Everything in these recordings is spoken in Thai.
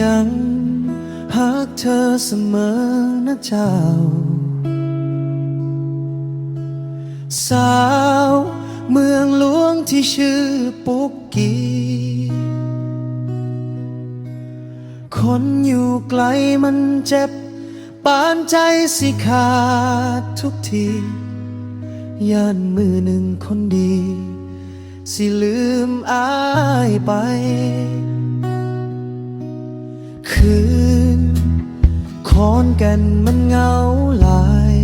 ยังหักเธอเสมอนะเจ้าสาวเมืองหลวงที่ชื่อปุกกี้คนอยู่ไกลมันเจ็บปานใจสิขาดทุกทีย่านมือหนึ่งคนดีสิลืมอายไปคืนขอนแก่นมันเหงาหลาย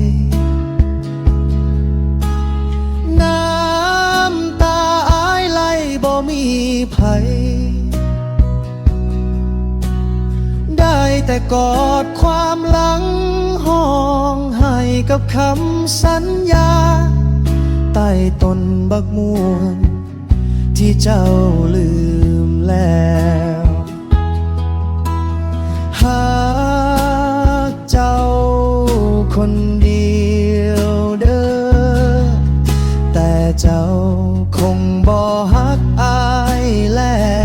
น้ำตาอายไหลบ่มีไผได้แต่กอดความหลังห้องให้กับคำสัญญาใต้ต้นบักม่วงที่เจ้าลืมแล้วหากเจ้าคนเดียวเด้อแต่เจ้าคงบ่ฮักอายแล้ว